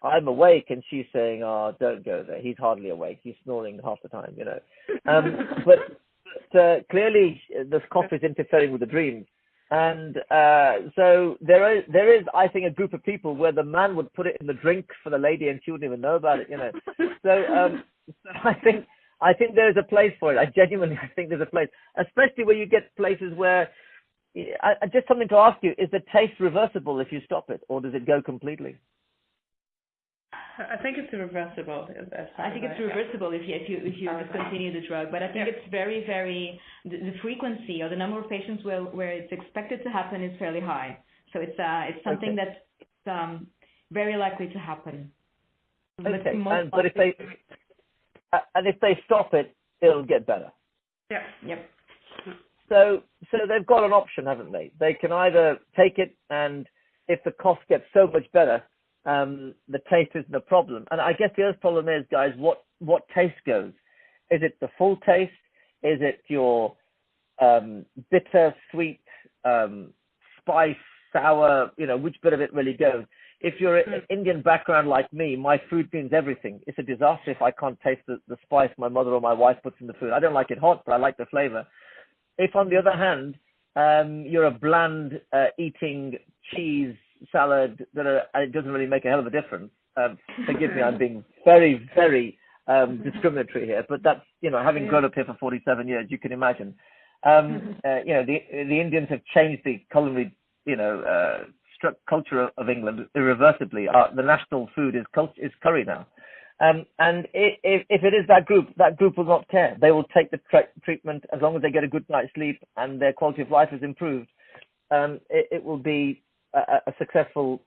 I'm awake and she's saying, "Oh, don't go there. He's hardly awake. He's snoring half the time," But clearly, this cough is interfering with the dreams. And so there is, I think, a group of people where the man would put it in the drink for the lady and she wouldn't even know about it, So I think there's a place for it. I think there's a place, especially where you get places where, just something to ask you, is the taste reversible if you stop it, or does it go completely? I think it's reversible. I think it's reversible if you discontinue the drug, but I think it's very, very, the frequency or the number of patients where it's expected to happen is fairly high. So it's something that's very likely to happen. Okay, but if they stop it, it'll get better. Yeah. Yep. So they've got an option, haven't they? They can either take it, and if the cough gets so much better, the taste isn't a problem. And I guess the other problem is, guys, what taste goes? Is it the full taste? Is it your bitter, sweet, spice, sour? Which bit of it really goes? If you're an Indian background like me, my food means everything. It's a disaster if I can't taste the spice my mother or my wife puts in the food. I don't like it hot, but I like the flavor. If, on the other hand, you're a bland eating cheese salad, it doesn't really make a hell of a difference. Forgive me, I'm being very, very discriminatory here, but that's, having grown up here for 47 years, you can imagine. The Indians have changed the culinary, culture of England irreversibly. The national food is curry now. And if it is that group will not care. They will take the treatment as long as they get a good night's sleep and their quality of life is improved. It will be a successful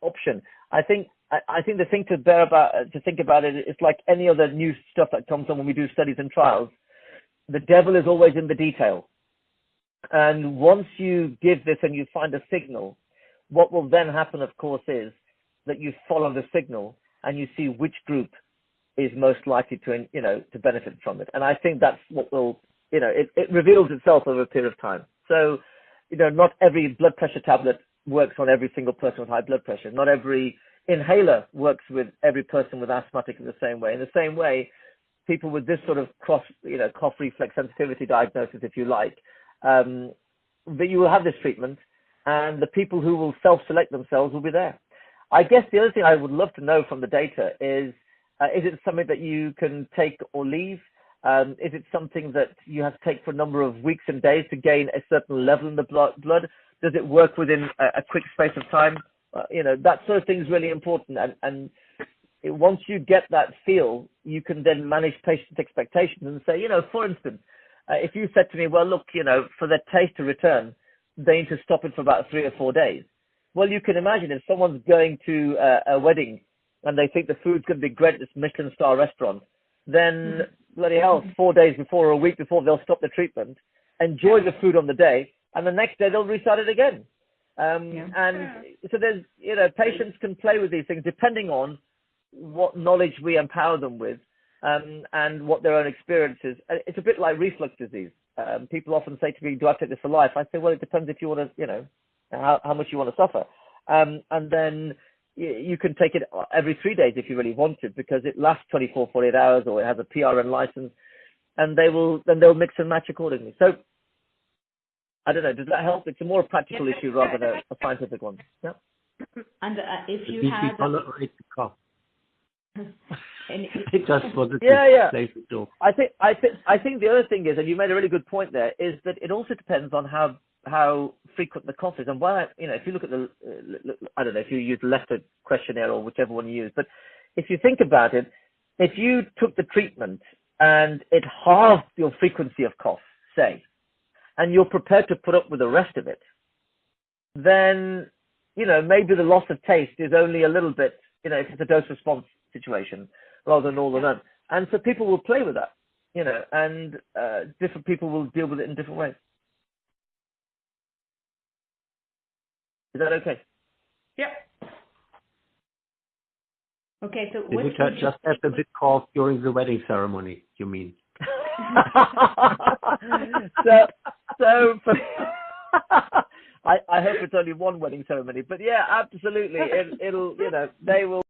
option. I think the thing to think about it is like any other new stuff that comes on when we do studies and trials. The devil is always in the detail. And once you give this and you find a signal, what will then happen, of course, is that you follow the signal and you see which group is most likely to benefit from it. And I think that's what will, it reveals itself over a period of time. So, not every blood pressure tablet works on every single person with high blood pressure. Not every inhaler works with every person with asthmatic in the same way. In the same way, people with this sort of cough reflex sensitivity diagnosis, if you like, that you will have this treatment, and the people who will self-select themselves will be there. I guess the other thing I would love to know from the data is it something that you can take or leave? Is it something that you have to take for a number of weeks and days to gain a certain level in the blood? Does it work within a quick space of time? That sort of thing is really important. And once you get that feel, you can then manage patients' expectations and say, for instance, if you said to me, well, look, for the taste to return, they need to stop it for about 3 or 4 days. Well, you can imagine if someone's going to a wedding and they think the food's going to be great at this Michelin-star restaurant, then bloody hell, 4 days before or a week before, they'll stop the treatment, enjoy the food on the day, and the next day they'll restart it again. So there's, patients can play with these things depending on what knowledge we empower them with and what their own experience is. It's a bit like reflux disease. People often say to me, do I take this for life? I say, well, it depends if you want to, how much you want to suffer. And then you can take it every 3 days if you really want to, because it lasts 24, 48 hours, or it has a PRN license, and they'll mix and match accordingly. So I don't know, does that help? It's a more practical issue rather than a scientific one. Yeah. And if you had tolerate the cough. It just wanted to say so. I think the other thing is, and you made a really good point there, is that it also depends on how frequent the cough is. And why, if you look at I don't know if you use the Leicester questionnaire or whichever one you use, but if you think about it, if you took the treatment and it halved your frequency of cough, say, and you're prepared to put up with the rest of it, then, maybe the loss of taste is only a little bit, if it's a dose response situation rather than all or none. And so people will play with that, and different people will deal with it in different ways. Is that okay? Yeah. Okay, so did you just have a bit cough during the wedding ceremony, you mean? so for, I hope it's only one wedding ceremony, but yeah, absolutely. It'll, they will.